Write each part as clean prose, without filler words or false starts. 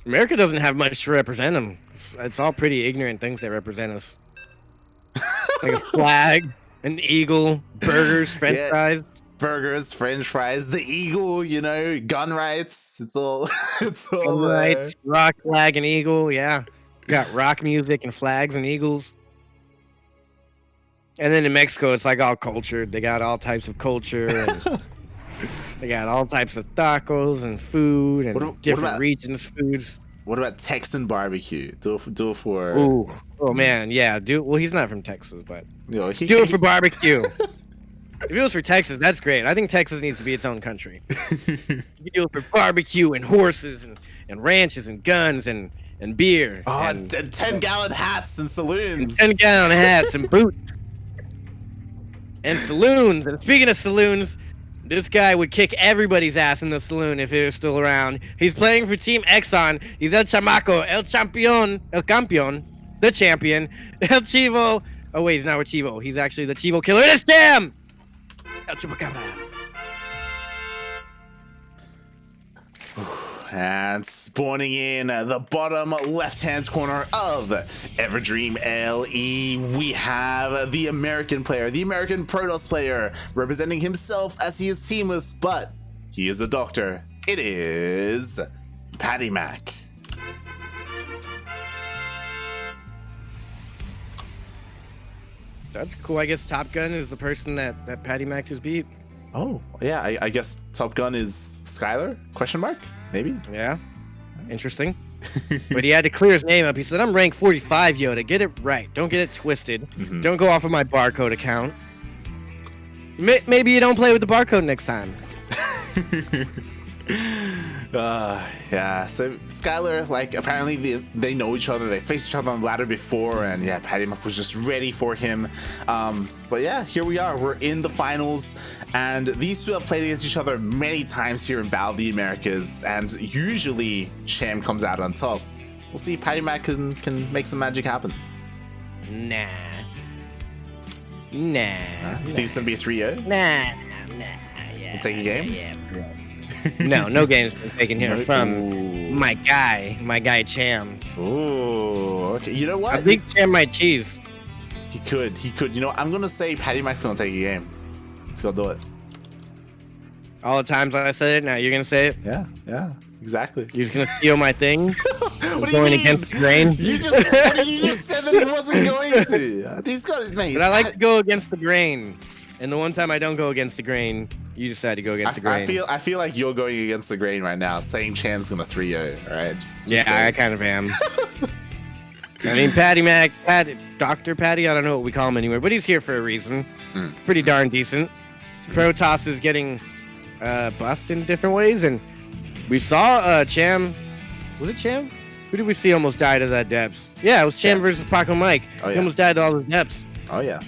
America doesn't have much to represent them. It's all pretty ignorant things that represent us. Like a flag, an eagle, burgers, French Yeah. fries. Burgers, French fries, the eagle, you know, gun rights. It's all, it's all Right, there. rock, flag, and eagle. Yeah, you got rock music and flags and eagles. And then in Mexico, it's like all cultured. They got all types of culture, and they got all types of tacos and food and different regions' foods. What about Texan barbecue? Do it for. Ooh, oh man, yeah. Well, he's not from Texas, but You know, do it for barbecue. If it was for Texas, that's great. I think Texas needs to be its own country. You do it for barbecue and horses and ranches and guns and beer. Oh, and 10-gallon hats and saloons. 10-gallon hats and boots. And saloons. And speaking of saloons, this guy would kick everybody's ass in the saloon if he was still around. He's playing for Team Exxon. He's El Chamaco, El Campeón, the champion. El Chivo. Oh, wait, he's not with Chivo. He's actually the Chivo killer. It's Cham! El Chupacabra. And spawning in the bottom left-hand corner of Everdream LE, we have the American player, the American Protoss player, representing himself as he is teamless, but he is a doctor. It is PattyMac. That's cool. I guess Top Gun is the person that PattyMac just beat. Oh, yeah, I guess Top Gun is Skylar? Question mark? Maybe? Yeah. Interesting. But he had to clear his name up. He said, I'm rank 45, Yoda. Get it right. Don't get it twisted. Don't go off of my barcode account. Maybe you don't play with the barcode next time. Yeah, so Skylar, like, apparently they know each other, they faced each other on the ladder before, and yeah, PattyMac was just ready for him. But yeah, here we are, we're in the finals, and these two have played against each other many times here in Battle of the Americas, and usually Cham comes out on top. We'll see if PattyMac can make some magic happen. Nah. You think it's gonna be a 3-0? Nah. Yeah. You take a game? Yeah. No game's been taken here from my guy Cham. Ooh, okay. You know what? I think Cham might cheese. He could. You know, I'm gonna say PattyMac's gonna take a game. Let's go do it. All the times I said it, now you're gonna say it? Yeah, exactly. You're just gonna steal my thing? What do you going mean? against the grain? You just said that he wasn't going to. He's got it, mate. But I like to go against the grain. And the one time I don't go against the grain, you decide to go against the grain. I feel like you're going against the grain right now, saying Cham's gonna 3-0. All right, just yeah, say. I kind of am. I mean, Dr. Patty, I don't know what we call him anywhere, but he's here for a reason. Pretty darn decent. Protoss is getting buffed in different ways, and we saw Cham. Was it Cham? Who did we see almost die to that depths? Yeah, it was Cham versus Paco Mike. Oh, yeah. He almost died to all those depths. Oh yeah.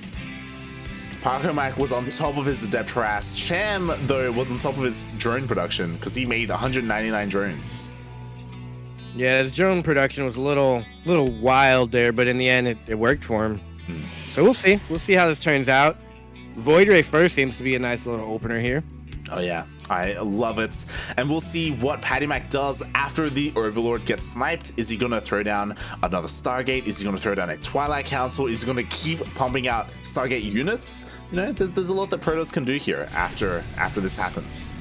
PattyMac was on top of his adept harass. Cham, though, was on top of his drone production because he made 199 drones. Yeah, his drone production was a little wild there, but in the end, it worked for him. So we'll see. We'll see how this turns out. Void Ray first seems to be a nice little opener here. Oh yeah, I love it. And we'll see what PattyMac does after the Overlord gets sniped. Is he gonna throw down another Stargate? Is he gonna throw down a Twilight Council? Is he gonna keep pumping out Stargate units? You know, there's a lot that Protoss can do here after this happens.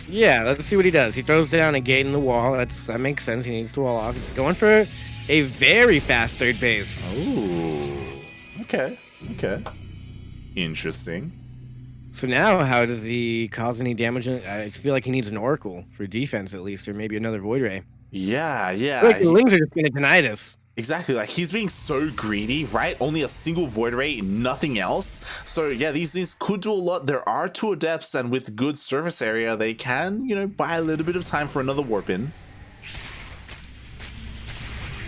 Yeah, let's see what he does. He throws down a gate in the wall. That makes sense. He needs to wall off. He's going for a very fast third base. Ooh. Okay. Interesting. So now, how does he cause any damage? I feel like he needs an Oracle for defense at least, or maybe another Void Ray. Yeah. I feel like the Lings are just going to deny this. Exactly, like he's being so greedy, right? Only a single Void Ray, nothing else. So yeah, these things could do a lot. There are 2 adepts, and with good surface area, they can, you know, buy a little bit of time for another warp in.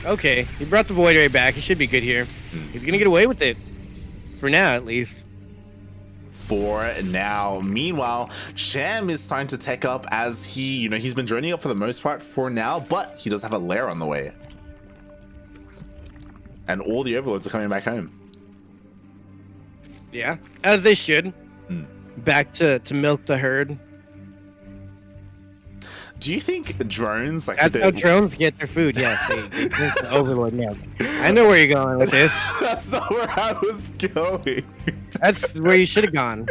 Okay, he brought the Void Ray back. He should be good here. He's going to get away with it. For now, at least. For now. Meanwhile, Cham is starting to tech up as he, you know, he's been droning up for the most part for now, but he does have a lair on the way. And all the Overlords are coming back home. Yeah, as they should. Back to milk the herd. Do you think drones like That's how drones get their food. Yes, they drink the Overlord milk. I know where you're going with this. That's not where I was going. That's where you should have gone.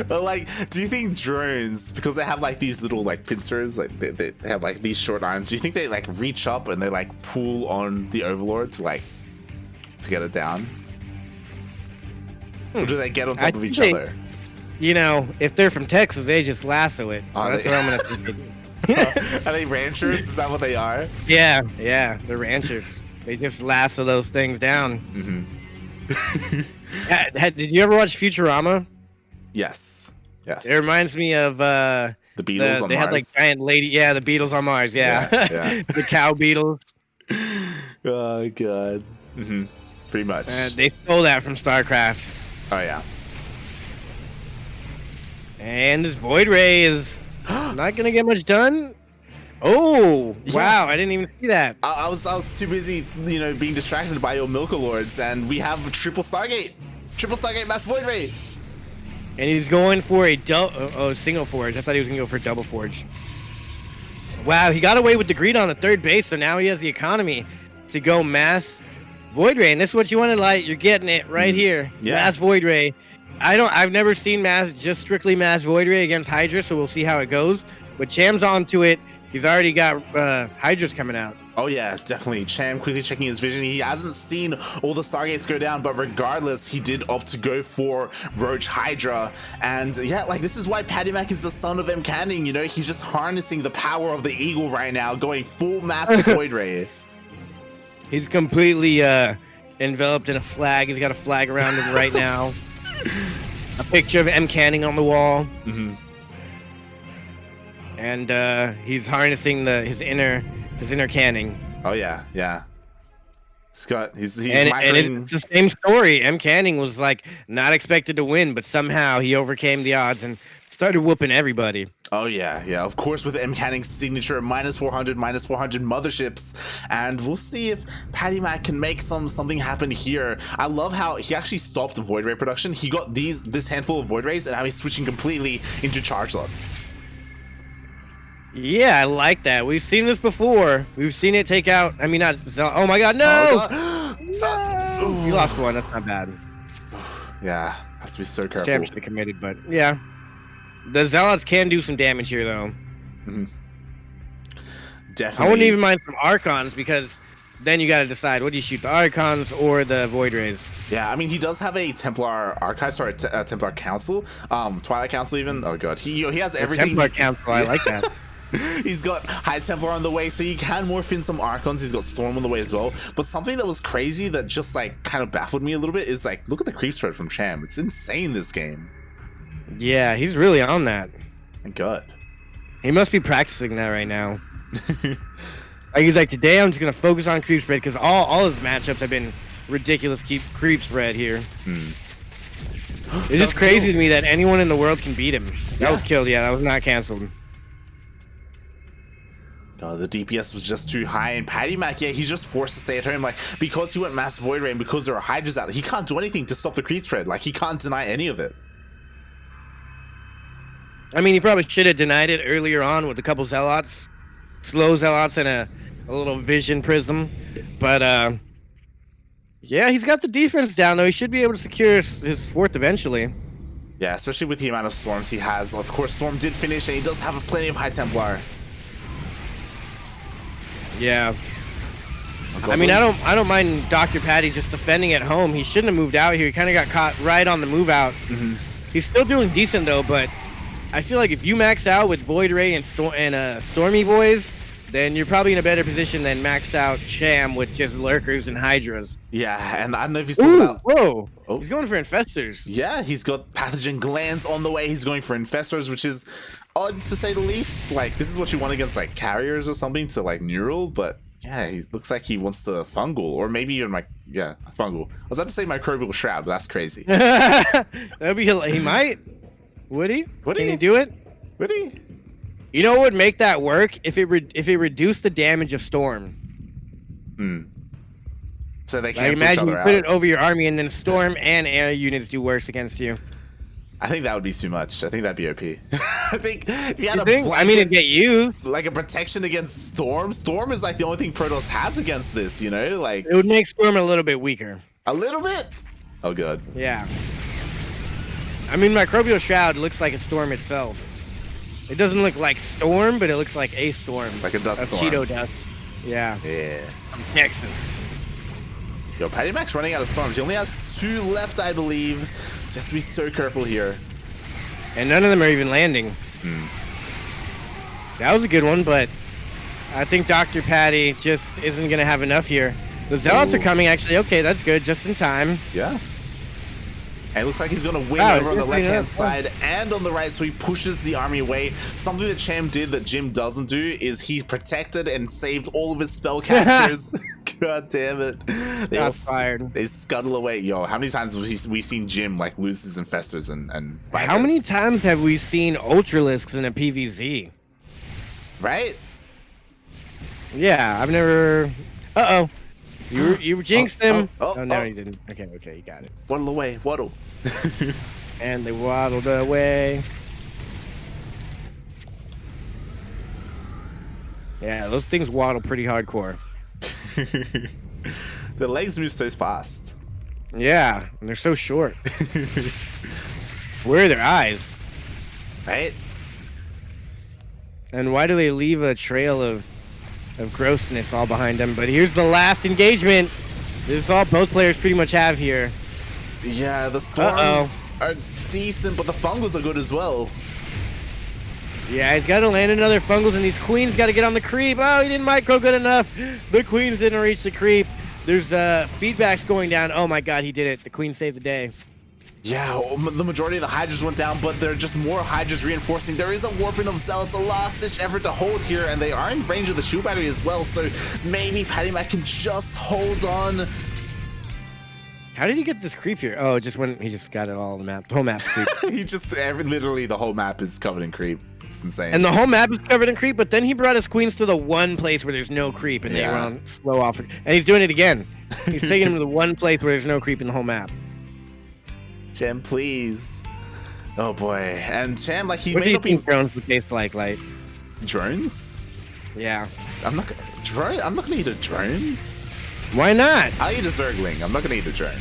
But like, do you think drones, because they have like these little like pincers, like they have like these short arms, do you think they like reach up and they like pull on the Overlord to get it down? Or do they get on top of each other? You know, if they're from Texas, they just lasso it. So that's what I'm gonna think. Are they ranchers? Is that what they are? Yeah, they're ranchers. They just lasso those things down. Did you ever watch Futurama? Yes. It reminds me of the Beatles on Mars. They had like giant lady. Yeah, the Beatles on Mars. Yeah. The cow Beatles. Oh god. Pretty much. They stole that from StarCraft. Oh yeah. And this Void Ray is not gonna get much done. Oh wow! I didn't even see that. I was too busy, being distracted by your Milker Lords, and we have triple Stargate Mass Void Ray. And he's going for a single forge. I thought he was gonna go for a double forge. Wow, he got away with the greed on the third base, so now he has the economy to go mass Void Ray. And this is what you wanted, Light. You're getting it right here. Yeah. Mass Void Ray. I've never seen just strictly mass Void Ray against Hydra, so we'll see how it goes. But Cham's onto it. He's already got Hydras coming out. Oh yeah, definitely. Cham quickly checking his vision. He hasn't seen all the Stargates go down, but regardless, he did opt to go for Roach Hydra. And yeah, like this is why PattyMac is the son of M. Canning, He's just harnessing the power of the Eagle right now, going full massive Void Ray. He's completely enveloped in a flag. He's got a flag around him right now. A picture of M. Canning on the wall. And he's harnessing his inner Canning. Oh yeah. He's and it's the same story. M. Canning was like not expected to win, but somehow he overcame the odds and started whooping everybody. Oh yeah. Of course, with M. Canning's signature -400 motherships, and we'll see if PattyMac can make something happen here. I love how he actually stopped Void Ray production. He got this handful of Void Rays, and now he's switching completely into charge lots. Yeah, I like that. We've seen this before. We've seen it take out. I mean, not. Oh my God, no! Oh God. No! You lost one. That's not bad. Yeah, has to be so careful. Cham should have committed, but yeah, the Zealots can do some damage here, though. Definitely. I wouldn't even mind some Archons because then you got to decide what do you shoot, the Archons or the Void Rays. Yeah, I mean he does have a Templar Archive, sorry, Templar Council, Twilight Council even. Oh God, he has everything. Templar Council, I like that. He's got High Templar on the way, so he can morph in some Archons. He's got Storm on the way as well. But something that was crazy that just like kind of baffled me a little bit is like, look at the creep spread from Cham. It's insane this game. Yeah, he's really on that. Thank God. He must be practicing that right now. Like he's like, today I'm just gonna focus on creep spread because all his matchups have been ridiculous. Creep spread here. It's just crazy to me that anyone in the world can beat him. That was killed. Yeah, that was not canceled. No, the DPS was just too high, and PattyMac, yeah, he's just forced to stay at home, like, because he went mass Void Ray and because there are Hydras out, he can't do anything to stop the creep spread, like, he can't deny any of it. I mean, he probably should have denied it earlier on with a couple Zealots, slow Zealots and a little Vision Prism, but, yeah, he's got the defense down, though. He should be able to secure his fourth eventually. Yeah, especially with the amount of Storms he has. Of course, Storm did finish, and he does have plenty of High Templar. Yeah. I mean, I don't mind Dr. Patty just defending at home. He shouldn't have moved out here. He kind of got caught right on the move out. He's still doing decent though, but I feel like if you max out with Void Ray and Stormy Boys, then you're probably in a better position than maxed out Cham with just Lurkers and Hydras. Yeah, and I don't know if you saw that. Whoa! Oh. He's going for Infestors. Yeah, he's got Pathogen Glands on the way. He's going for Infestors, which is odd to say the least. Like, this is what you want against like carriers or something to like neural, but yeah, he looks like he wants the Fungal, or maybe even Fungal. I was about to say Microbial Shroud, but that's crazy. That'd be he might. Would he? Can he do it? Would he? You know what would make that work? If it reduced the damage of Storm. So they cancel each other out. Imagine you put it over your army and then Storm and air units do worse against you. I think that would be too much. I think that'd be OP. I think if you had a I mean, it'd get you. like a protection against Storm. Storm is like the only thing Protoss has against this, you know? Like It would make Storm a little bit weaker. a little bit? Oh, good. Yeah. I mean, Microbial Shroud looks like a Storm itself. It doesn't look like Storm, but it looks like a Storm. Like a dust storm. Cheeto dust. Yeah. Yeah. Texas. Yo, PattyMac's running out of storms. He only has 2 left, I believe. Just have to be so careful here. And none of them are even landing. That was a good one, but I think Dr. Patty just isn't going to have enough here. The Zealots are coming, actually. Okay, that's good. Just in time. Yeah. And it looks like he's going to win Wow, over on the definitely left-hand not. side and on the right, so he pushes the army away. Something that Cham did that Jim doesn't do is he protected and saved all of his spellcasters. God damn it. Got fired. They scuttle away. Yo, how many times have we seen Jim like lose his infestors and Vipers? How many times have we seen Ultralisks in a PvZ? Right? Yeah, I've never... Uh-oh. You jinxed him. Oh, No, you didn't. Okay, you got it. Waddle away, waddle. And they waddled away. Yeah, those things waddle pretty hardcore. The legs move so fast. Yeah, and they're so short. Where are their eyes? Right? And why do they leave a trail of grossness all behind them? But here's the last engagement. This is all both players pretty much have here. Yeah, the storms are decent, but the fungals are good as well. Yeah, he's got to land another fungals, and these queens got to get on the creep. Oh, he didn't micro good enough. The queens didn't reach the creep. There's feedbacks going down. Oh my god, he did it. The queen saved the day. Yeah, the majority of the Hydras went down, but there are just more Hydras reinforcing. There is a warping of Zealots, a last-ditch effort to hold here, and they are in range of the shield battery as well, so maybe PattyMac can just hold on. How did he get this creep here? Oh, he just got it all on the map. The whole map's creep. He just, literally the whole map is covered in creep. It's insane. And the whole map is covered in creep, but then he brought his queens to the one place where there's no creep, and they were on slow off. And he's doing it again. He's taking them to the one place where there's no creep in the whole map. Cham, please. Oh boy. And Cham, like, he What do may you not be think drones would taste like, Light? drones. Yeah. I'm not gonna eat a drone. Why not? I'll eat a Zergling. I'm not gonna eat a drone.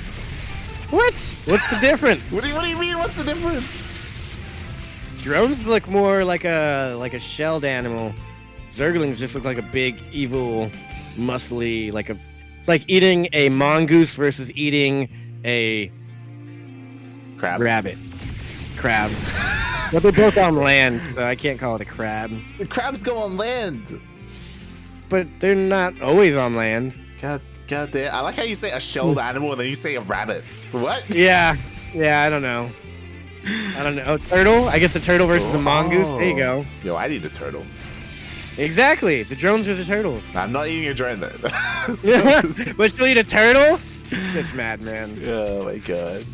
What? What's the difference? What do you mean? What's the difference? Drones look more like a shelled animal. Zerglings just look like a big, evil, muscly, it's like eating a mongoose versus eating a Crab. Crab. But they're both on land, so I can't call it a crab. The crabs go on land. But they're not always on land. God damn. I like how you say a shelled animal and then you say a rabbit. What? Yeah, I don't know. Turtle? I guess the turtle versus the mongoose. There you go. Yo, I'd eat a turtle. Exactly. The drones are the turtles. I'm not eating a drone though. But you'll eat a turtle? That's mad, man. Oh my god.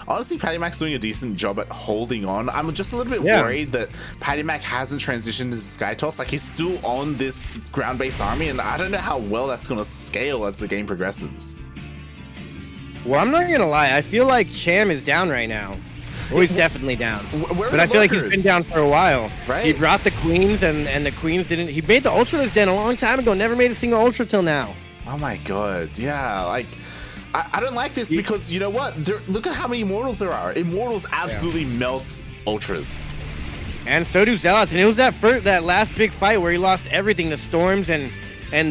Honestly, PattyMac's doing a decent job at holding on. I'm just a little bit worried that PattyMac hasn't transitioned to Sky Toss. Like, he's still on this ground-based army, and I don't know how well that's going to scale as the game progresses. Well, I'm not going to lie. I feel like Cham is down right now. Oh, he's definitely down. But I feel like he's been down for a while. Right. He brought the queens, and the queens didn't... He made the Ultralisk den a long time ago. Never made a single Ultra till now. Oh my god. Yeah, like... I don't like this because, you know what? Look at how many Immortals there are. Immortals absolutely melt Ultras. And so do Zealots. And it was that last big fight where he lost everything. The Storms and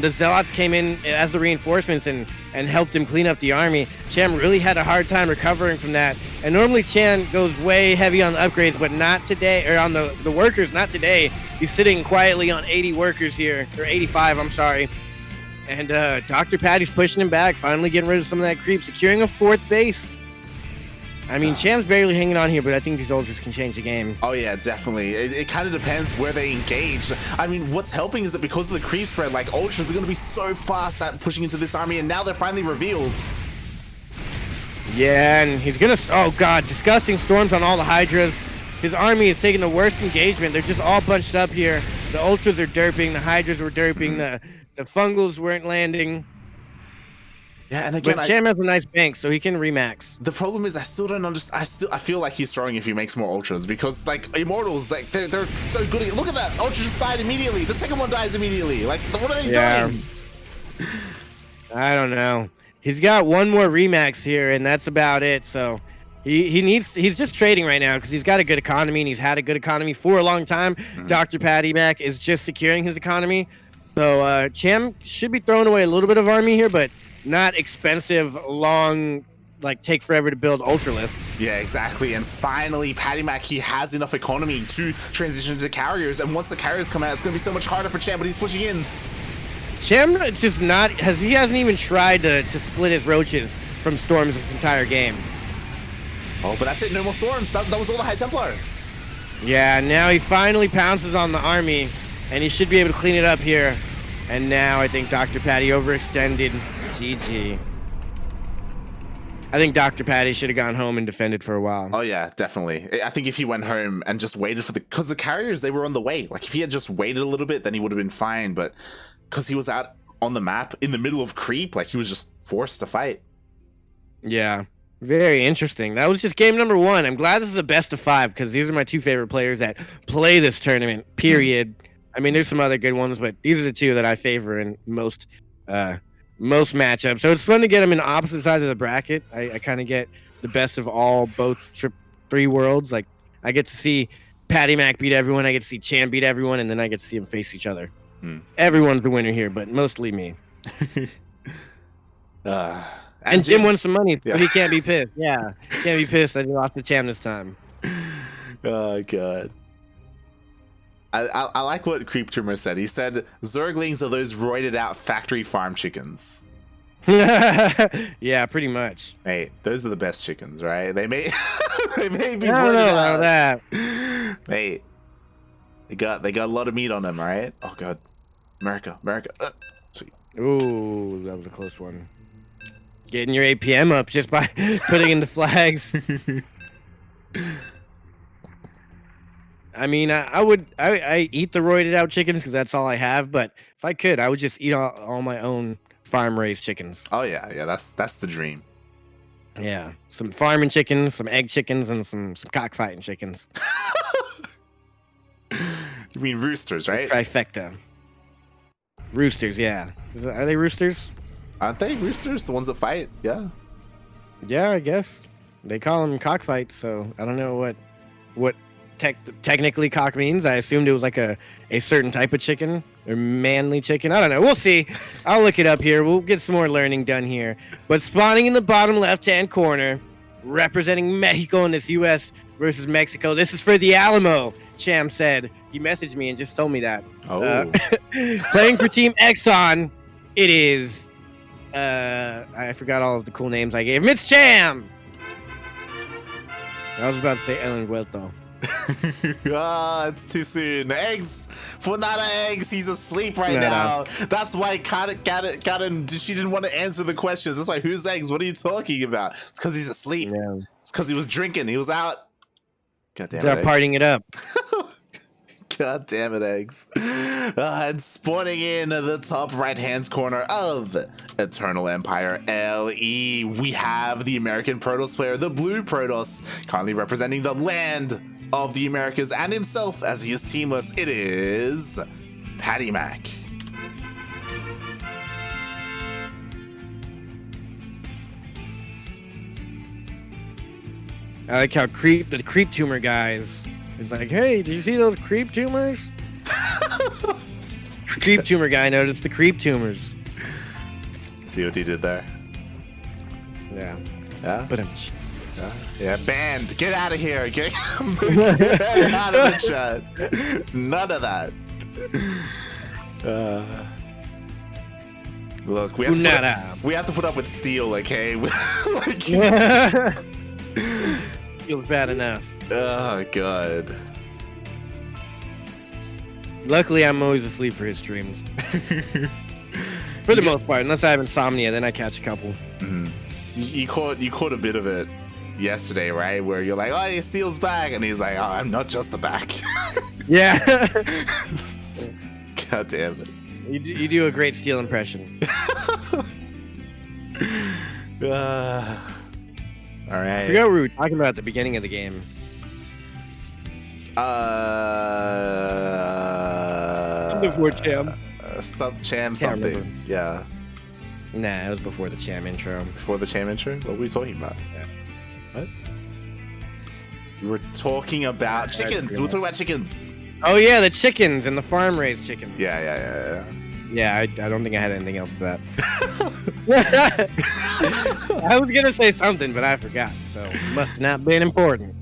the Zealots came in as the reinforcements and helped him clean up the army. Cham really had a hard time recovering from that. And normally Cham goes way heavy on the upgrades, but not today. Or on the workers, not today. He's sitting quietly on 80 workers here. Or 85, I'm sorry. And Dr. Patty's pushing him back, finally getting rid of some of that creep, securing a 4th base. I mean, Cham's barely hanging on here, but I think these Ultras can change the game. Oh yeah, definitely. It kind of depends where they engage. I mean, what's helping is that because of the creep spread, like, Ultras are going to be so fast at pushing into this army, and now they're finally revealed. Yeah, and he's going to... Oh, God, disgusting Storms on all the Hydras. His army is taking the worst engagement. They're just all bunched up here. The Ultras are derping, the Hydras were derping, the fungals weren't landing. Yeah, and again, But Cham has a nice bank, so he can remax. the problem is I still don't understand. I feel like he's throwing if he makes more ultras because like immortals, like they're so good. Look at that, ultra just died immediately. The second one dies immediately. Like what are they doing? I don't know. He's got one more remax here, and that's about it. So he's just trading right now because he's got a good economy and he's had a good economy for a long time. Dr. PattyMac is just securing his economy. So Cham should be throwing away a little bit of army here, but not expensive, long, like take forever to build ultra lists. Yeah, exactly. And finally, PattyMac, he has enough economy to transition to carriers. And once the carriers come out, it's gonna be so much harder for Cham, but he's pushing in. Cham just not he hasn't even tried to split his roaches from storms this entire game. Oh, but that's it. No more storms. That was all the High Templar. Yeah, now he finally pounces on the army, and he should be able to clean it up here. And now I think Dr. Patty overextended. GG. I think Dr. Patty should have gone home and defended for a while. Oh yeah, definitely. I think if he went home and just waited for because the carriers, they were on the way. Like if he had just waited a little bit, then he would have been fine. But because he was out on the map in the middle of creep, like he was just forced to fight. Yeah, very interesting. That was just game number 1. I'm glad this is a best of 5 because these are my 2 favorite players that play this tournament. Period. I mean, there's some other good ones, but these are the 2 that I favor in most matchups. So it's fun to get them in opposite sides of the bracket. I kind of get the best of both 3 worlds. Like I get to see PattyMac beat everyone, I get to see Cham beat everyone, and then I get to see them face each other. Everyone's the winner here, but mostly me. And Jim won some money, so he can't be pissed. Yeah, can't be pissed that he lost to Cham this time. Oh god. I like what Creep Tumor said. He said Zerglings are those roided out factory farm chickens. Yeah, pretty much. Hey, those are the best chickens, right? They may they may be I don't know about that. Hey, they got a lot of meat on them, right? Oh god, America. Sweet. Ooh, that was a close one. Getting your APM up just by putting in the flags. I mean, I eat the roided out chickens because that's all I have. But if I could, I would just eat all my own farm raised chickens. Oh yeah, that's the dream. Yeah, some farming chickens, some egg chickens, and some cockfighting chickens. You mean roosters, right? Trifecta. Roosters, yeah. Are they roosters? Aren't they roosters? The ones that fight? Yeah. Yeah, I guess they call them cockfights. So I don't know what technically cock means. I assumed it was like a certain type of chicken or manly chicken. I don't know. We'll see. I'll look it up here. We'll get some more learning done here. But spawning in the bottom left-hand corner, representing Mexico in this U.S. versus Mexico. This is for the Alamo, Cham said. He messaged me and just told me that. Oh. Playing for Team Exxon, it is... I forgot all of the cool names I gave him. It's Cham! I was about to say El Envuelto. It's too soon. Eggs! Funada eggs! He's asleep right now. That's why Karen, she didn't want to answer the questions. That's why, who's eggs? What are you talking about? It's because he's asleep. Yeah. It's because he was drinking. He was out. God damn it. Start partying it up. God damn it, eggs. And spawning in the top right-hand corner of Eternal Empire LE, we have the American Protoss player, the Blue Protoss, currently representing the land of the Americas and himself as he is teamless. It is PattyMac. I like how the creep tumor guys is like, hey, did you see those creep tumors? Creep tumor guy noticed the creep tumors. See what he did there? Yeah. Yeah? But Yeah, banned. Get out of here. Get out of the chat. None of that. Look, we have to put up with steel, okay? Like, feels bad enough. oh, God. Luckily, I'm always asleep for his streams. For the most part, unless I have insomnia, then I catch a couple. Mm-hmm. You caught a bit of it yesterday, right? Where you're like, oh, Steel's back, and he's like, oh, I'm not just the back. Yeah. God damn it. You do a great Steel impression. All right. I forgot what we were talking about at the beginning of the game. Before Cham. Cham something. Remember. Yeah. Nah, it was before the Cham intro. Before the Cham intro? What were we talking about? Yeah. What? We were talking about chickens. We were talking about chickens. Oh yeah, the chickens and the farm raised chickens. Yeah. Yeah, I don't think I had anything else to that. I was gonna say something, but I forgot, so it must not been important.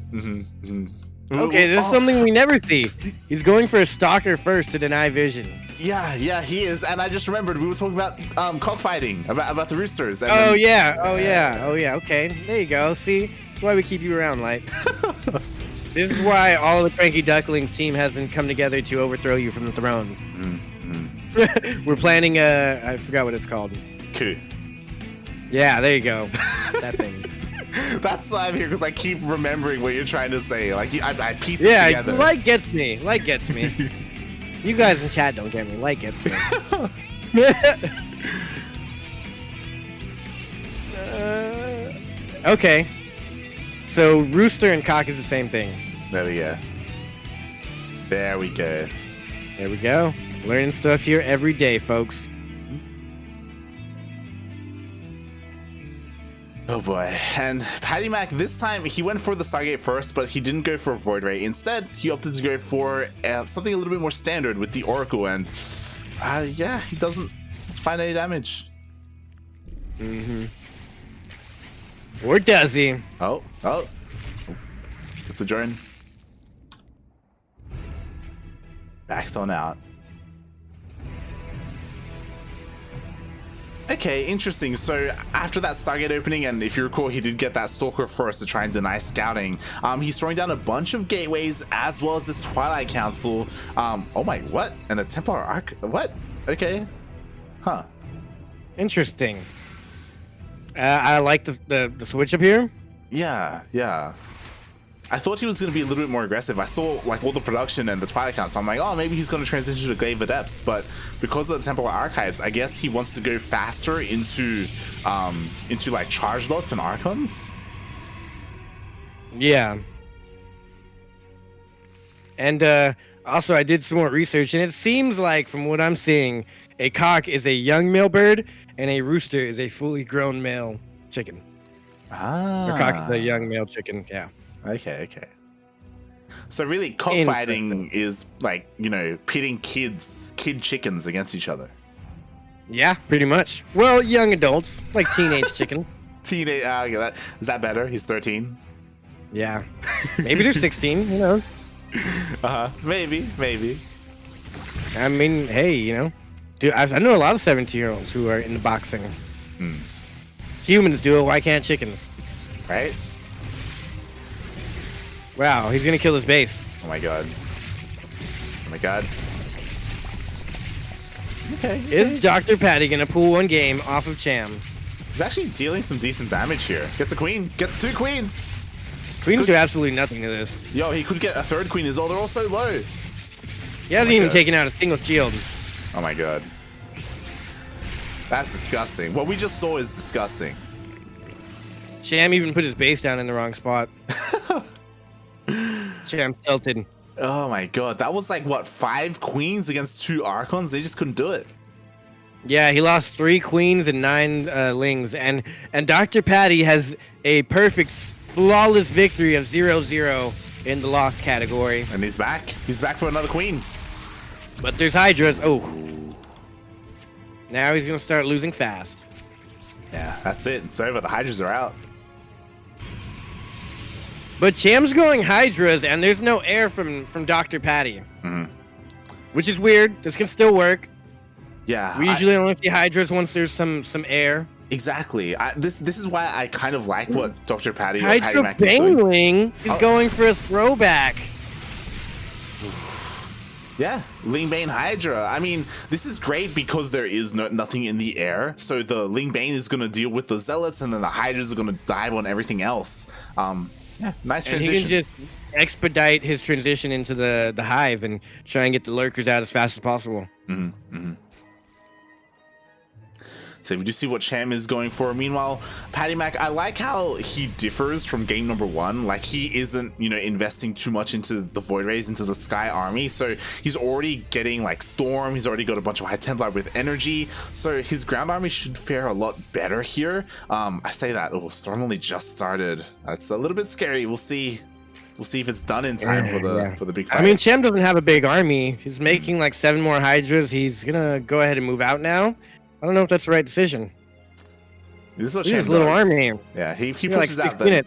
Okay, this is something we never see. He's going for a stalker first to deny vision. Yeah, he is. And I just remembered we were talking about cockfighting, about the roosters. And yeah. Okay, there you go. See, that's why we keep you around, Light. This is why all the CranKy Ducklings team hasn't come together to overthrow you from the throne. We're planning I forgot what it's called. Coup. Yeah, there you go. That thing. That's why I'm here, because I keep remembering what you're trying to say. Like, I piece it together. Yeah, Light gets me. Light gets me. You guys in chat don't get me. Light gets me. Okay. So, rooster and cock is the same thing. There we go. There we go. There we go. Learning stuff here every day, folks. Oh boy. And PattyMac, this time, he went for the Stargate first, but he didn't go for Void Ray. Instead, he opted to go for something a little bit more standard with the Oracle, and yeah, he doesn't find any damage. Or does he? Oh. Gets a drone. Backs on out. Okay, interesting. So after that Stargate opening, and if you recall, he did get that Stalker first to try and deny scouting. He's throwing down a bunch of gateways as well as this Twilight Council. Oh my, what? And a Templar Arc? What? Okay. Huh. Interesting. I like the switch up here. Yeah. I thought he was going to be a little bit more aggressive. I saw like all the production and the Twilight Council. I'm like, oh, maybe he's going to transition to Glaive Adepts. But because of the Templar Archives, I guess he wants to go faster into like charge lots and Archons. Yeah. And also, I did some more research, and it seems like, from what I'm seeing, a cock is a young male bird, and a rooster is a fully grown male chicken. Ah. Or cock is a young male chicken, yeah. Okay. So really, cockfighting is like, you know, pitting kid chickens against each other. Yeah, pretty much. Well, young adults, like teenage chicken. Teenage, is that better? He's 13. Yeah, maybe they're 16. You know. Maybe. I mean, hey, you know, dude, I know a lot of 17-year-olds who are into boxing. Humans do it. Why can't chickens? Right. Wow, he's gonna kill his base. Oh my god. Okay. Is Dr. Patty gonna pull one game off of Cham? He's actually dealing some decent damage here. Gets a queen. Gets 2 queens. Queens do absolutely nothing to this. Yo, he could get a 3rd queen as well. They're all so low. He hasn't even taken out a single shield. Oh my god. That's disgusting. What we just saw is disgusting. Cham even put his base down in the wrong spot. Cham tilted. Oh my god. That was like, what, 5 queens against 2 Archons? They just couldn't do it. Yeah, he lost 3 queens and 9 lings. And Dr. Patty has a perfect, flawless victory of 0-0 in the loss category. And he's back. He's back for another queen. But there's Hydras. Oh. Now he's going to start losing fast. Yeah, that's it. It's over. The Hydras are out. But Cham's going Hydras, and there's no air from Dr. Patty. Which is weird. This can still work. Yeah. We usually only see Hydras once there's some air. Exactly. This is why I kind of like what Dr. Patty or Hydra PattyMac is doing. Bangling is going for a throwback. Yeah, Lingbane Hydra. I mean, this is great because there is nothing in the air. So the Lingbane is going to deal with the Zealots, and then the Hydras are going to dive on everything else. Yeah, nice transition. And he can just expedite his transition into the hive and try and get the lurkers out as fast as possible. So we do see what Cham is going for. Meanwhile, PattyMac, I like how he differs from game number 1. Like, he isn't, you know, investing too much into the Void Rays, into the Sky Army. So he's already getting like Storm. He's already got a bunch of High Templar with energy. So his ground army should fare a lot better here. I say that, oh, Storm only just started. That's a little bit scary. We'll see. We'll see if it's done in time for the big fight. I mean, Cham doesn't have a big army. He's making like 7 more Hydras. He's gonna go ahead and move out now. I don't know if that's the right decision. This is what Cham does. Little army. Yeah, he pushes like out then.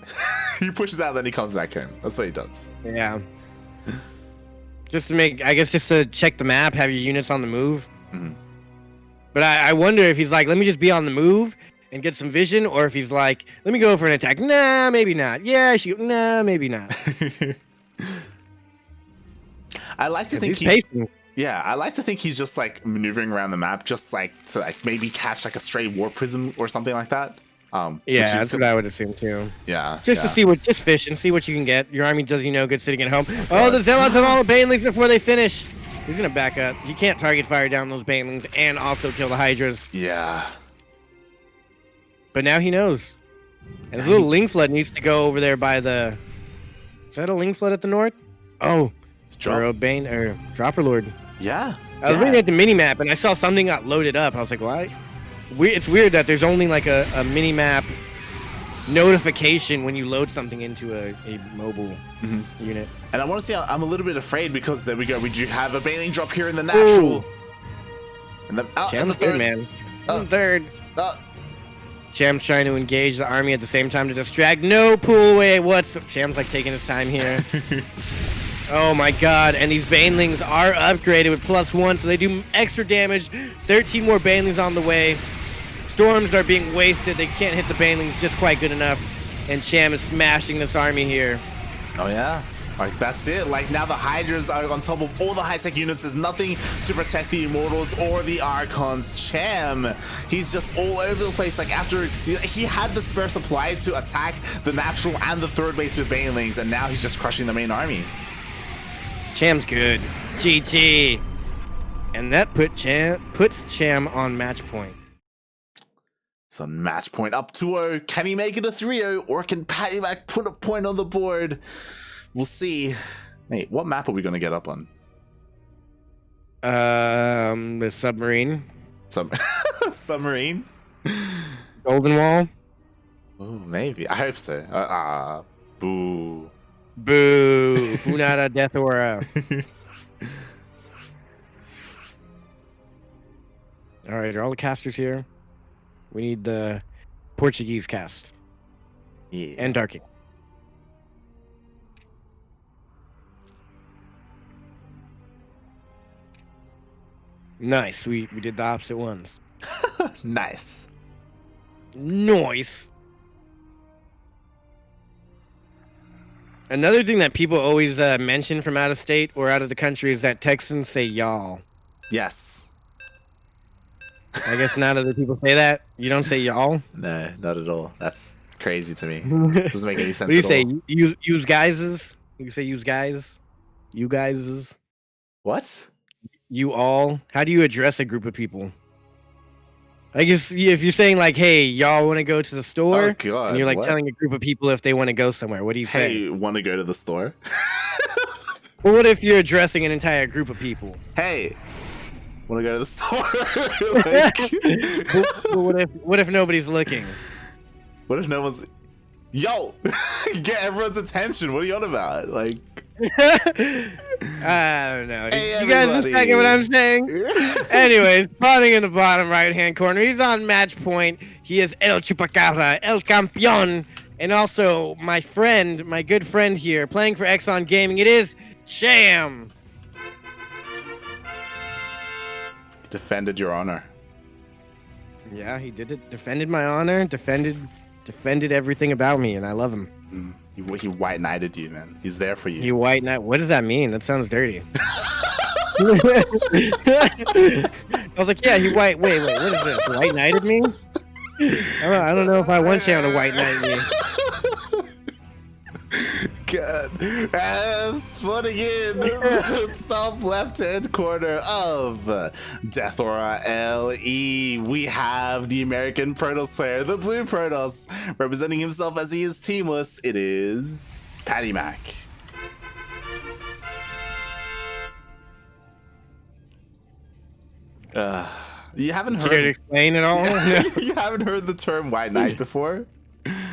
He pushes out, then he comes back home. That's what he does. Yeah. Just to make, I guess, just to check the map, have your units on the move. But I wonder if he's like, let me just be on the move and get some vision, or if he's like, let me go for an attack. Nah, maybe not. Yeah, shoot. Nah, maybe not. I like to think yeah, I like to think he's just like maneuvering around the map, just like to like maybe catch like a stray war prism or something like that. Yeah, that's what I would assume too. Yeah, just to see just fish and see what you can get. Your army does you no good sitting at home. Oh, the Zealots have all the Banelings before they finish. He's gonna back up. You can't target fire down those Banelings and also kill the Hydras. Yeah. But now he knows. And his little Ling Flood needs to go over there by the... Is that a Ling Flood at the north? Oh. It's or a Bane or Dropper Lord. Yeah. I was looking at the mini-map and I saw something got loaded up. I was like, why? It's weird that there's only like a mini-map notification when you load something into a mobile unit. And I want to say I'm a little bit afraid because there we go. We do have a Baneling drop here in the natural. Ooh. And the third. Man. Third. Cham's trying to engage the army at the same time to distract. No, pull away. Cham's like taking his time here. Oh my god. And these Banelings are upgraded with +1, so they do extra damage. 13 more Banelings on the way. Storms are being wasted. They can't hit the Banelings just quite good enough. And Cham is smashing this army here. Oh yeah. Like, that's it. Like, now the Hydras are on top of all the high-tech units. There's nothing to protect the Immortals or the Archons. Cham, he's just all over the place. Like, after he had the spare supply to attack the natural and the third base with Banelings, and now he's just crushing the main army. Cham's good. GG. And that puts Cham on match point. So match point up 2-0. Can he make it a 3-0, or can PattyMac put a point on the board? We'll see. Hey, what map are we gonna get up on? The submarine. Submarine? Golden Wall? Oh, maybe. I hope so. Boo. Boo. Funada Death Aura. Alright, are all the casters here? We need the Portuguese cast. Yeah. And Darking. Nice. We did the opposite ones. Nice. Nice. Another thing that people always mention from out of state or out of the country is that Texans say y'all. Yes. I guess not other people say that. You don't say y'all? No, not at all. That's crazy to me. It doesn't make any sense. What do you at say? all. Use guyses? You say use guys? You guyses? What? You all? How do you address a group of people? I guess if you're saying like, hey, y'all want to go to the store? Oh, God, and you're like telling a group of people if they want to go somewhere. What do you say? Hey, want to go to the store? Well, what if you're addressing an entire group of people? Hey, want to go to the store? What if nobody's looking? What if no one's... Yo! Get everyone's attention. What are you on about? Like... I don't know. Hey, you guys understand what I'm saying? Anyways, spawning in the bottom right-hand corner. He's on match point. He is El Chupacabra, El Campeón. And also, my good friend here, playing for Exxon Gaming, it is Cham. Defended your honor. Yeah, he did it. Defended my honor. Defended everything about me, and I love him. He white knighted you, man. He's there for you. He white knight. What does that mean? That sounds dirty. I was like, yeah, he white. Wait, what is this? White knighted me? I don't know if I want Cham to white knight me. God. Spawning in top left-hand corner of Death Aura LE, we have the American Protoss player, the Blue Protoss, representing himself as he is teamless. It is PattyMac. You haven't heard. Care to explain it all? You haven't heard the term White Knight before?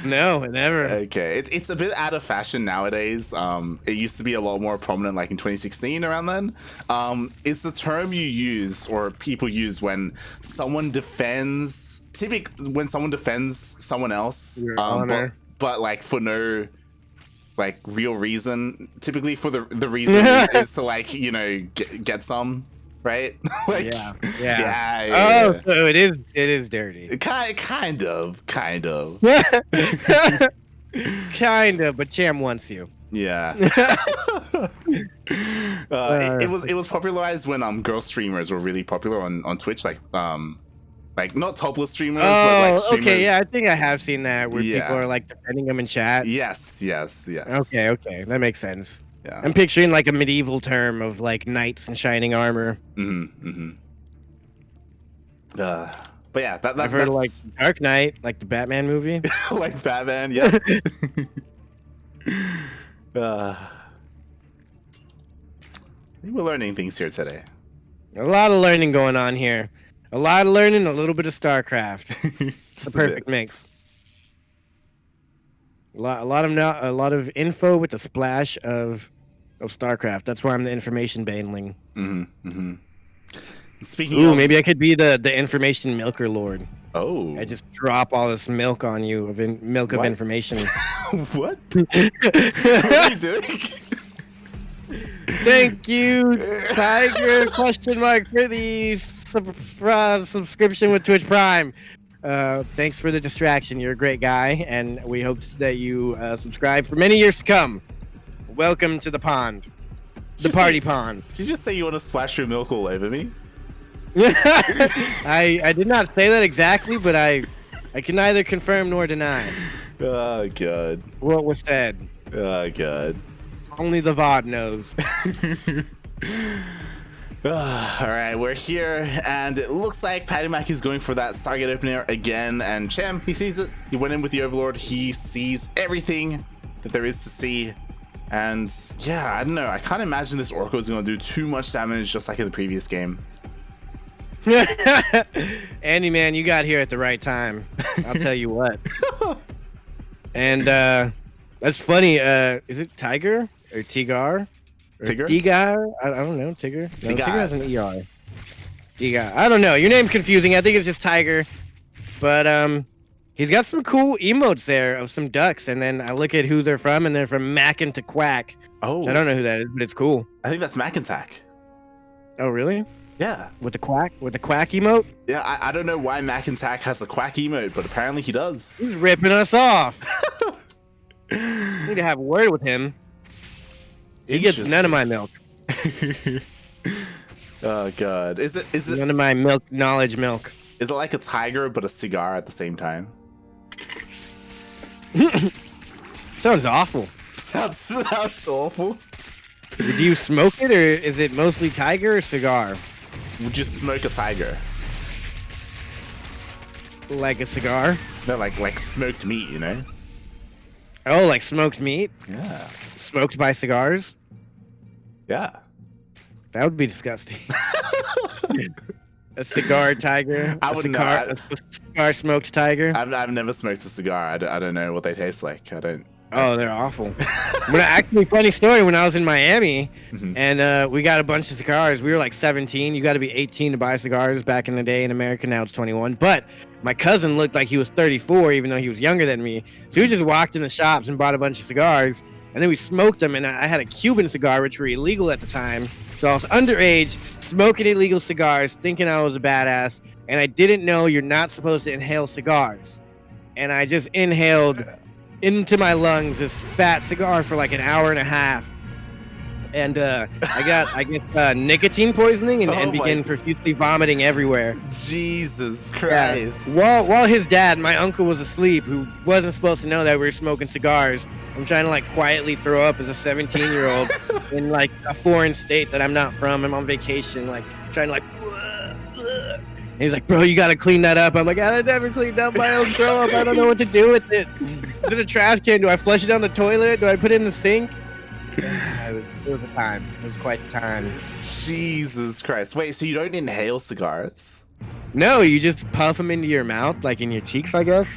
No, never. Okay, it's a bit out of fashion nowadays. It used to be a lot more prominent, like in 2016, around then. It's a term you use, or people use, when someone defends. When someone defends someone else, Your honor. but like for no like real reason. Typically, for the reason is to, like, you know, get some. Right? Like, yeah. Oh, so it is dirty. Kind of. Kind of, but Cham wants you. Yeah. It was popularized when girl streamers were really popular on Twitch, like not topless streamers, but like streamers. Okay, yeah, I think I have seen that where people are like defending them in chat. Yes. Okay, that makes sense. Yeah. I'm picturing like a medieval term of like knights in shining armor. But yeah, I've heard of like Dark Knight, like the Batman movie. Like Batman, yeah. We're learning things here today. A lot of learning going on here. A lot of learning, a little bit of StarCraft. The perfect mix. A lot of info with a splash of StarCraft. That's why I'm the information baneling. Speaking of, maybe I could be the information milker lord. Oh, I just drop all this milk on you of milk of information. What? What are you doing? Thank you, Tiger? Question mark for the subscription with Twitch Prime. Thanks for the distraction. You're a great guy, and we hope that you subscribe for many years to come. Welcome to the pond. The party pond. Did you just say you want to splash your milk all over me? I did not say that exactly, but I can neither confirm nor deny. Oh, God. What was said. Oh, God. Only the VOD knows. All right, we're here, and it looks like PattyMac is going for that Stargate opener again, and Cham, he sees it. He went in with the Overlord. He sees everything that there is to see, and yeah, I don't know. I can't imagine this Orko is going to do too much damage, just like in the previous game. Andy, man, you got here at the right time. I'll tell you what. And that's funny. Is it Tiger or Tigar? Tigger? Tigar? I don't know. Tigger? No, Tigger has an ER. Tigar. I don't know. Your name's confusing. I think it's just Tiger. But he's got some cool emotes there of some ducks. And then I look at who they're from, and they're from Mackin to Quack. Oh. I don't know who that is, but it's cool. I think that's Macintac. Oh, really? Yeah. With the quack emote? Yeah, I don't know why Macintac has a quack emote, but apparently he does. He's ripping us off. Need to have a word with him. He gets none of my milk. Oh, God. Is it none of my milk knowledge milk? Is it like a tiger but a cigar at the same time? Sounds awful. Sounds awful. Do you smoke it, or is it mostly tiger or cigar? Would you smoke a tiger? Like a cigar? No, like smoked meat, you know? Oh, like smoked meat? Yeah. Smoked by cigars? Yeah. That would be disgusting. A cigar tiger? I wouldn't know. A cigar smoked tiger? I've never smoked a cigar. I don't know what they taste like. I don't. Oh, they're awful. Actually, funny story, when I was in Miami, and we got a bunch of cigars. We were like 17. You got to be 18 to buy cigars back in the day in America. Now it's 21. But my cousin looked like he was 34, even though he was younger than me. So we just walked in the shops and bought a bunch of cigars, and then we smoked them. And I had a Cuban cigar, which were illegal at the time. So I was underage, smoking illegal cigars, thinking I was a badass. And I didn't know you're not supposed to inhale cigars. And I just inhaled into my lungs this fat cigar for like an hour and a half. and I get nicotine poisoning and Oh my- begin profusely vomiting everywhere. Jesus Yeah. Christ. While his dad, my uncle, was asleep, who wasn't supposed to know that we were smoking cigars, I'm trying to like quietly throw up as a 17-year-old in like a foreign state that I'm not from. I'm on vacation, like trying to like. And he's like, bro, you gotta clean that up. I'm like, I never cleaned up my own throw up. I don't know what to do with it. Is it a trash can? Do I flush it down the toilet? Do I put it in the sink? Yeah, it was a time. It was quite the time. Jesus Christ. Wait, so you don't inhale cigars? No, you just puff them into your mouth, like in your cheeks, I guess.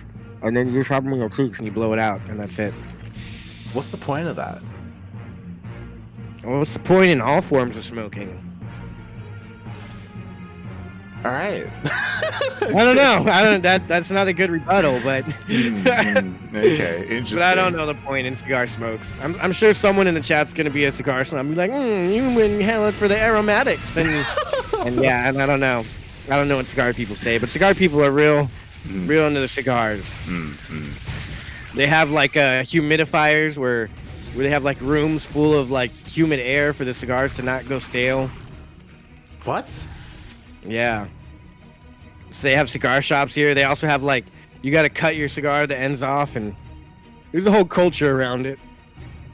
And then you just have them in your cheeks and you blow it out, and that's it. What's the point of that? Well, what's the point in all forms of smoking? All right. I don't know. That's not a good rebuttal, but Okay, interesting. but I don't know the point in cigar smokes. I'm sure someone in the chat's gonna be a cigar smoker. I'm like, you inhale it for the aromatics, and yeah, and I don't know what cigar people say, but cigar people are real into the cigars. They have like humidifiers where they have like rooms full of like humid air for the cigars to not go stale. What? Yeah. So they have cigar shops here. They also have like, you got to cut your cigar the ends off, and there's a whole culture around it.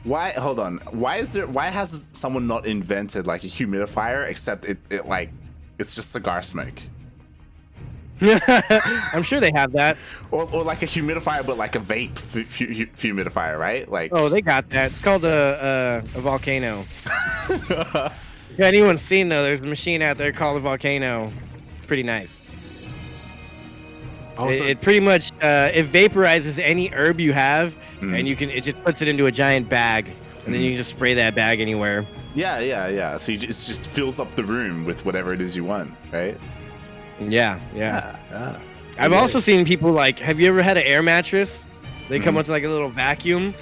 Why? Hold on. Why has someone not invented like a humidifier except it like it's just cigar smoke? I'm sure they have that. Or like a humidifier, but like a vape humidifier, right? Like. Oh, they got that. It's called a volcano. If anyone's seen though, there's a machine out there called a volcano. It's pretty nice. Oh, It pretty much it vaporizes any herb you have, and it just puts it into a giant bag, and then you can just spray that bag anywhere. Yeah. So it just fills up the room with whatever it is you want, right? Yeah. I've Okay. also seen people like, have you ever had an air mattress? They come with like a little vacuum.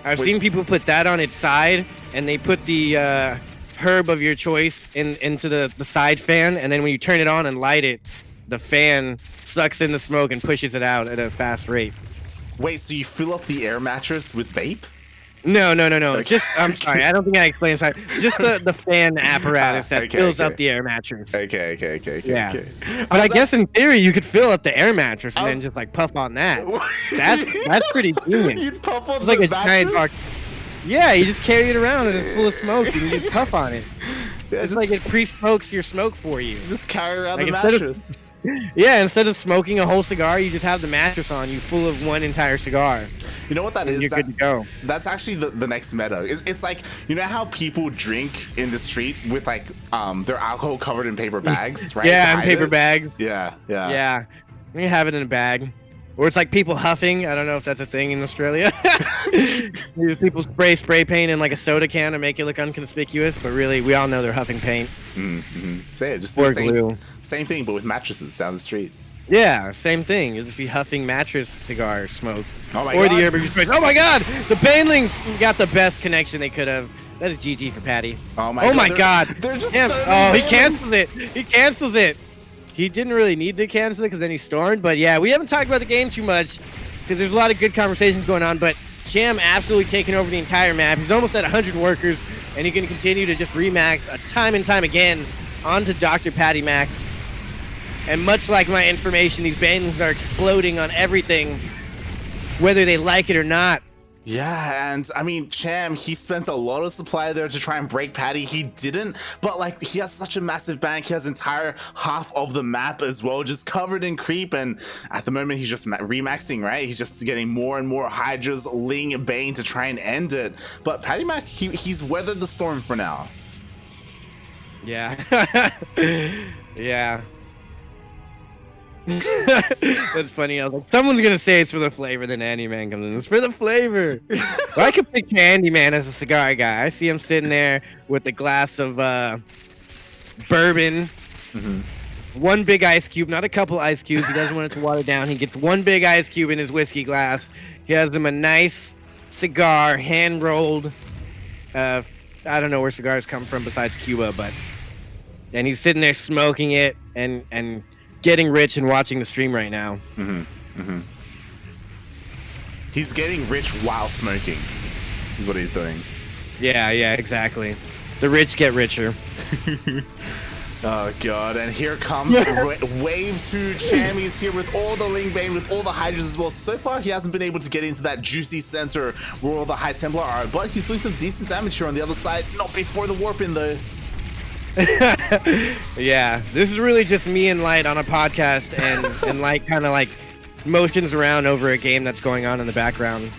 I've seen people put that on its side, and they put the herb of your choice into the side fan, and then when you turn it on and light it, the fan sucks in the smoke and pushes it out at a fast rate. Wait, so you fill up the air mattress with vape? No. Okay. Just, I'm sorry, I don't think I explained. Sorry, just the fan apparatus that fills up the air mattress. Okay. Yeah. Okay. But I guess in theory you could fill up the air mattress and then just like puff on that. That's pretty genius. You'd puff on It's like the a giant mattress? Yeah, you just carry it around and it's full of smoke and you just puff on it. Yeah, It's like it pre-smokes your smoke for you. just carry around Like the instead of- mattress. Yeah, instead of smoking a whole cigar, you just have the mattress on you full of one entire cigar. You know what that is? You're good to go. That's actually the next meta. It's like, you know how people drink in the street with like their alcohol covered in paper bags, right? Yeah, To and hide paper it? bags. Yeah. Yeah. You have it in a bag. Or it's like people huffing. I don't know if that's a thing in Australia. People spray paint in like a soda can to make it look inconspicuous, but really we all know they're huffing paint. Say it, just Or the glue. same thing, but with mattresses down the street. Yeah, same thing. You'll just be huffing mattress cigar smoke. Oh my or God. the herb of your choice. Oh my god! The Banelings got the best connection they could have. That is GG for Patty. Oh my god. They're just Damn. serving Oh, he Banelings. cancels it. He cancels it. He didn't really need to cancel it because then he stormed. But yeah, we haven't talked about the game too much because there's a lot of good conversations going on. But Cham absolutely taking over the entire map. He's almost at 100 workers, and he can continue to just remax time and time again onto Dr. PattyMac. And much like my information, these Banelings are exploding on everything, whether they like it or not. Yeah, and I mean, Cham, he spent a lot of supply there to try and break Patty. He didn't, but like, he has such a massive bank. He has entire half of the map as well, just covered in creep. And at the moment, he's just remaxing, right? He's just getting more and more Hydras, Ling, Bane to try and end it. But PattyMac, he's weathered the storm for now. Yeah. Yeah. That's funny. I was like, someone's gonna say it's for the flavor, then Andyman comes in. It's for the flavor. But I can picture Andyman as a cigar guy. I see him sitting there with a glass of bourbon, one big ice cube, not a couple ice cubes. He doesn't want it to water down. He gets one big ice cube in his whiskey glass. He has him a nice cigar, hand rolled. I don't know where cigars come from besides Cuba, and he's sitting there smoking it and getting rich and watching the stream right now. He's getting rich while smoking, is what he's doing. Yeah, exactly. The rich get richer. Oh god, and here comes Wave 2 Cham. He's here with all the Ling Bane, with all the Hydras as well. So far, he hasn't been able to get into that juicy center where all the High Templar are, but he's doing some decent damage here on the other side. Not before the warp in, though. Yeah, this is really just me and Light on a podcast, and Light kind of like motions around over a game that's going on in the background.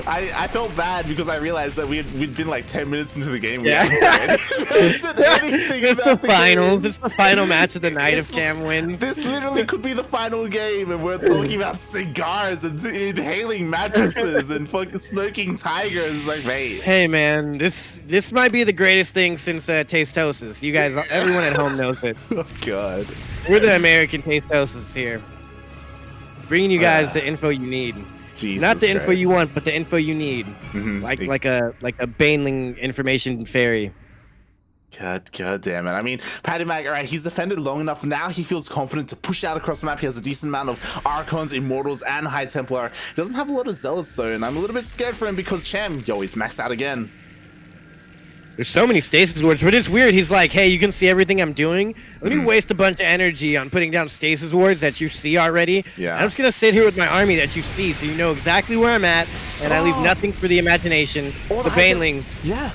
I felt bad because I realized that we'd been like 10 minutes into the game. Yeah. It's the finals. It's the final match of the night if Cham wins. This literally could be the final game, and we're talking about cigars and inhaling mattresses and fucking smoking tigers. It's like, mate. Hey man, this might be the greatest thing since Tasteosis. You guys, everyone at home knows it. Oh god. We're the American Tasteosis here. Bringing you guys the info you need. Jesus Not the info Christ. you want, but the info you need. Like a Baneling information fairy. God damn it. I mean, PattyMac, alright, he's defended long enough. Now he feels confident to push out across the map. He has a decent amount of Archons, Immortals, and High Templar. He doesn't have a lot of Zealots, though, and I'm a little bit scared for him because Cham, yo, he's maxed out again. There's so many stasis wards, but it's weird. He's like, hey, you can see everything I'm doing. Let me waste a bunch of energy on putting down stasis wards that you see already. Yeah. I'm just going to sit here with my army that you see so you know exactly where I'm at, and I leave nothing for the imagination. The Banelings. Yeah.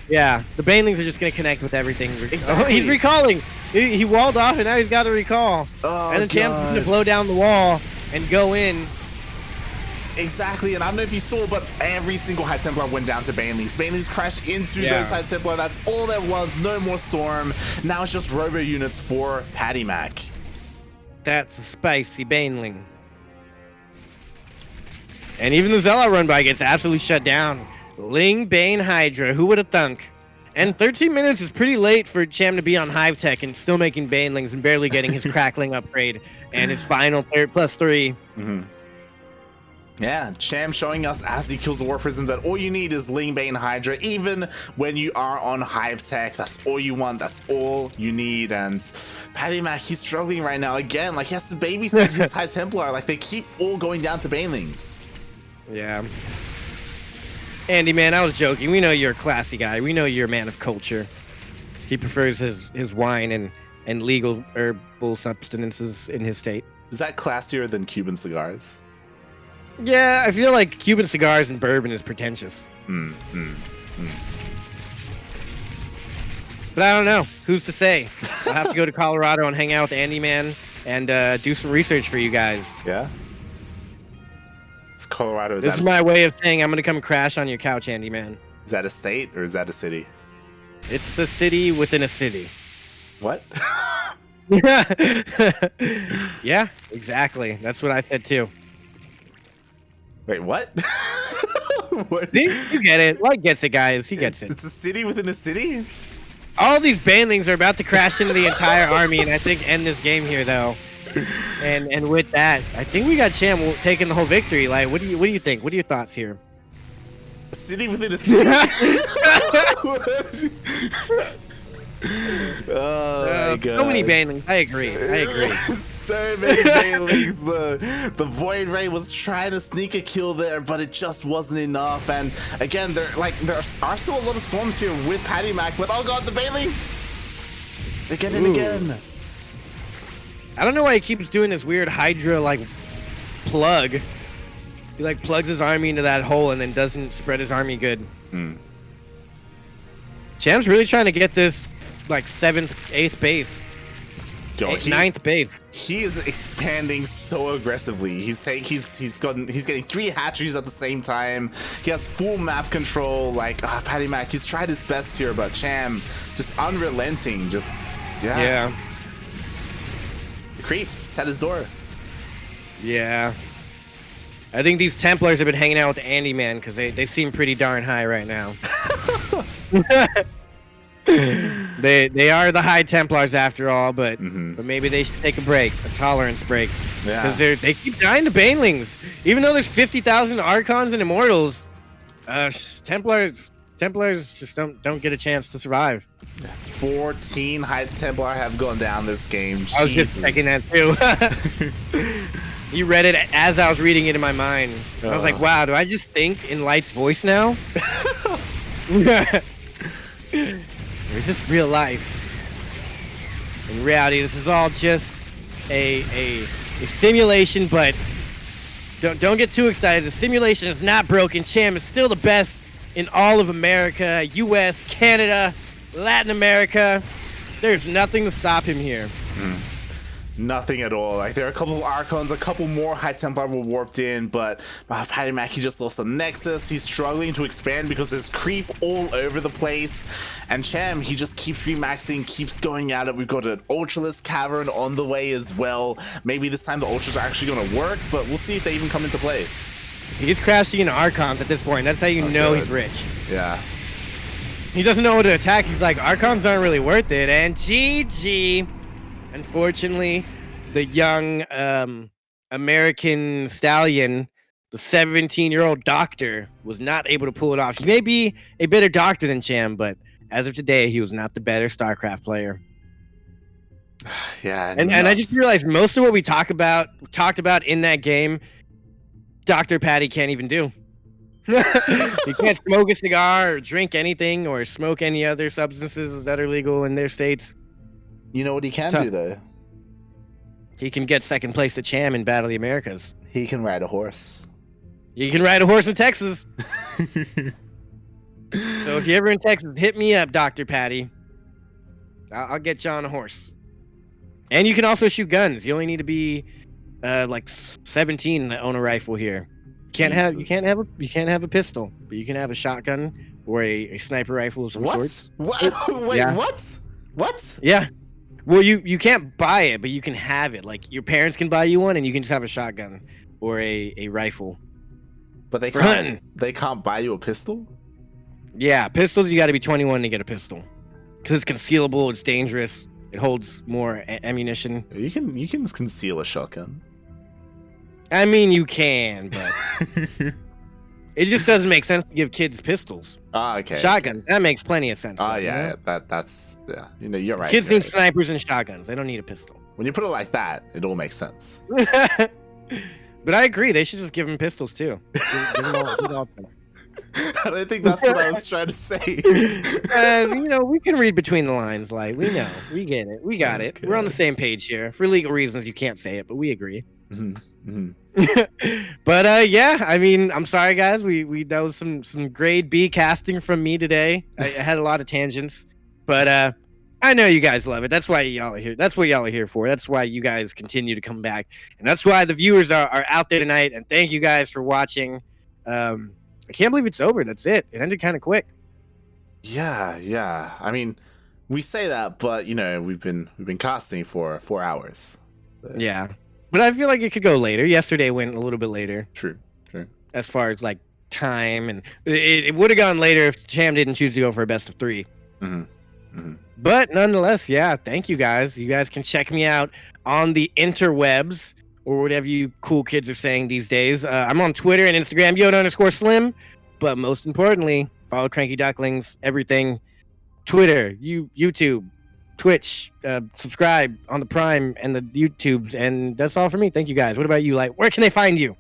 Yeah, the Banelings are just going to connect with everything. Exactly. Oh, he's recalling. He walled off, and now he's got to recall. Oh, and then Cham's going to blow down the wall and go in. Exactly, and I don't know if you saw, but every single High Templar went down to Banelings. Banelings crashed into those High Templar. That's all there was. No more Storm. Now it's just Robo units for PattyMac. That's a spicy Baneling. And even the Zealot run by gets absolutely shut down. Ling Bane Hydra, who would have thunk? And 13 minutes is pretty late for Cham to be on Hive Tech and still making Banelings and barely getting his crackling upgrade and his final +3. Yeah, Cham showing us as he kills the War Prism that all you need is Ling Bane Hydra. Even when you are on Hive Tech, that's all you want, that's all you need. And PattyMac, he's struggling right now again. Like, he has to babysit his High Templar. Like, they keep all going down to Banelings. Yeah. Andy, man, I was joking. We know you're a classy guy. We know you're a man of culture. He prefers his wine and legal herbal substances in his state. Is that classier than Cuban cigars? Yeah, I feel like Cuban cigars and bourbon is pretentious. But I don't know. Who's to say? I'll have to go to Colorado and hang out with Andy, man, and do some research for you guys. Yeah? It's Colorado. This is my way of saying I'm going to come crash on your couch, Andy, man. Is that a state or is that a city? It's the city within a city. What? Yeah, exactly. That's what I said, too. Wait, what? What? See? You get it. Light gets it, guys. He gets it. It's a city within a city? All these Banelings are about to crash into the entire army and I think end this game here, though. And with that, I think we got Cham taking the whole victory. Like, what do you think? What are your thoughts here? A city within a city? Oh my god. So many Banelings. I agree. So many Banelings. The Void Ray was trying to sneak a kill there, but it just wasn't enough. And again, there are still a lot of storms here with PattyMac, but oh god, the Banelings! They get in again. I don't know why he keeps doing this weird Hydra like plug. He like plugs his army into that hole and then doesn't spread his army good. Cham's really trying to get this like 7th, 8th base. Yo, 9th base. He is expanding so aggressively. He's getting 3 hatcheries at the same time. He has full map control. Like PattyMac, he's tried his best here, but Cham just unrelenting. Just Yeah. The creep, it's at his door. Yeah. I think these Templars have been hanging out with Andy, man, because they seem pretty darn high right now. They are the High Templars after all, but maybe they should take a break, a tolerance break. Yeah. Because they keep dying to Banelings. Even though there's 50,000 Archons and Immortals, Templars just don't get a chance to survive. 14 High Templar have gone down this game. I was just checking that too. You read it as I was reading it in my mind. I was like, wow, do I just think in Light's voice now? or is this real life? In reality, this is all just a simulation, but don't get too excited. The simulation is not broken. Cham is still the best in all of America, US, Canada, Latin America. There's nothing to stop him here. Nothing at all. Like, there are a couple of Archons, a couple more High Templar were warped in, but PattyMac, he just lost the Nexus. He's struggling to expand because there's creep all over the place. And Cham, he just keeps remaxing, keeps going at it. We've got an Ultralisk Cavern on the way as well. Maybe this time the Ultras are actually going to work, but we'll see if they even come into play. He's crashing into Archons at this point. That's how you know he's rich. Yeah. He doesn't know what to attack. He's like, Archons aren't really worth it. And GG. Unfortunately, the young American stallion, the 17-year-old doctor, was not able to pull it off. He may be a better doctor than Cham, but as of today, he was not the better StarCraft player. Yeah, and I just realized most of what we talked about in that game, Dr. Patty can't even do. He can't smoke a cigar or drink anything or smoke any other substances that are legal in their states. You know what he can do, though? He can get second place at Cham in Battle of the Americas. He can ride a horse. You can ride a horse in Texas. So if you're ever in Texas, hit me up, Dr. Patty. I'll get you on a horse. And you can also shoot guns. You only need to be like 17 to own a rifle here. You can't have a pistol, but you can have a shotgun or a sniper rifle of some sorts. What? Wait, yeah. What? Yeah. Well, you can't buy it, but you can have it. Like, your parents can buy you one, and you can just have a shotgun or a rifle. But they can't buy you a pistol? Yeah, pistols, you got to be 21 to get a pistol. Because it's concealable, it's dangerous, it holds more ammunition. You can conceal a shotgun. I mean, you can, but it just doesn't make sense to give kids pistols. Ah, okay. Shotguns, that makes plenty of sense. Oh, yeah, you know? That's you know, you're right. Kids need snipers and shotguns. They don't need a pistol. When you put it like that, it all makes sense. But I agree, they should just give them pistols too. Give them all. I don't think that's what I was trying to say. You know, we can read between the lines. Like, we know, we get it, we got it. We're on the same page here. For legal reasons, you can't say it, but we agree. But yeah, I mean, I'm sorry, guys. That was some grade B casting from me today. I had a lot of tangents, but I know you guys love it. That's why y'all are here. That's what y'all are here for. That's why you guys continue to come back, and that's why the viewers are out there tonight. And thank you guys for watching. I can't believe it's over. That's it. It ended kind of quick. Yeah. I mean, we say that, but you know, we've been casting for 4 hours. But... Yeah, but I feel like it could go later. Yesterday went a little bit later. True. As far as like time, and it would have gone later if Cham didn't choose to go for a best of 3. But nonetheless, yeah. Thank you guys. You guys can check me out on the interwebs, or whatever you cool kids are saying these days. I'm on Twitter and Instagram, Yoda_Slim. But most importantly, follow CranKy Ducklings, everything. Twitter, YouTube, Twitch, subscribe on the Prime and the YouTubes. And that's all for me. Thank you guys. What about you? Like, where can they find you?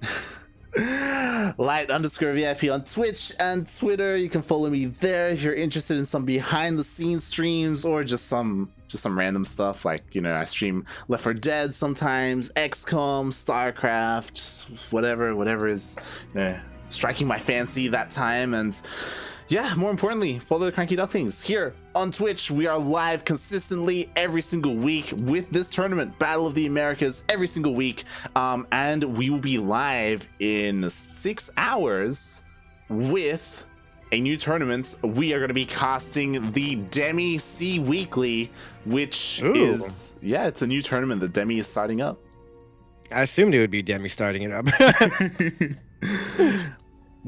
Light_VIP on Twitch and Twitter. You can follow me there if you're interested in some behind the scenes streams or just some random stuff. Like, you know, I stream Left 4 Dead sometimes, XCOM, StarCraft, just whatever is, you know, striking my fancy that time. And yeah, more importantly, follow the CranKy Ducklings here on Twitch. We are live consistently every single week with this tournament, Battle of the Americas, every single week. And we will be live in 6 hours with a new tournament. We are going to be casting the Demi C Weekly, which is, yeah, it's a new tournament that Demi is starting up. I assumed it would be Demi starting it up.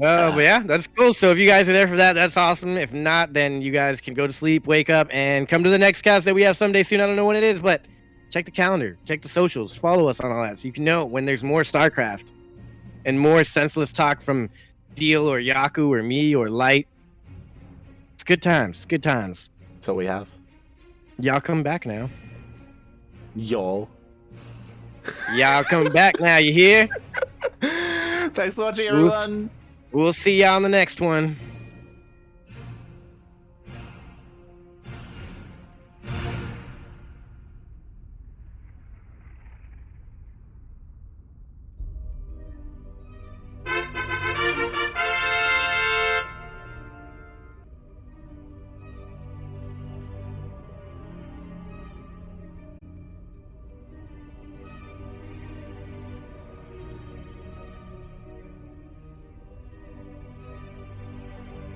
But yeah, that's cool. So if you guys are there for that, that's awesome. If not, then you guys can go to sleep, wake up, and come to the next cast that we have someday soon. I don't know when it is, but check the calendar, check the socials, follow us on all that, so you can know when there's more StarCraft and more senseless talk from Deal or Yaku or me or Light. It's good times. Good times. So we have. Y'all come back now. Y'all come back now. You hear? Thanks for watching, everyone. We'll see y'all on the next one.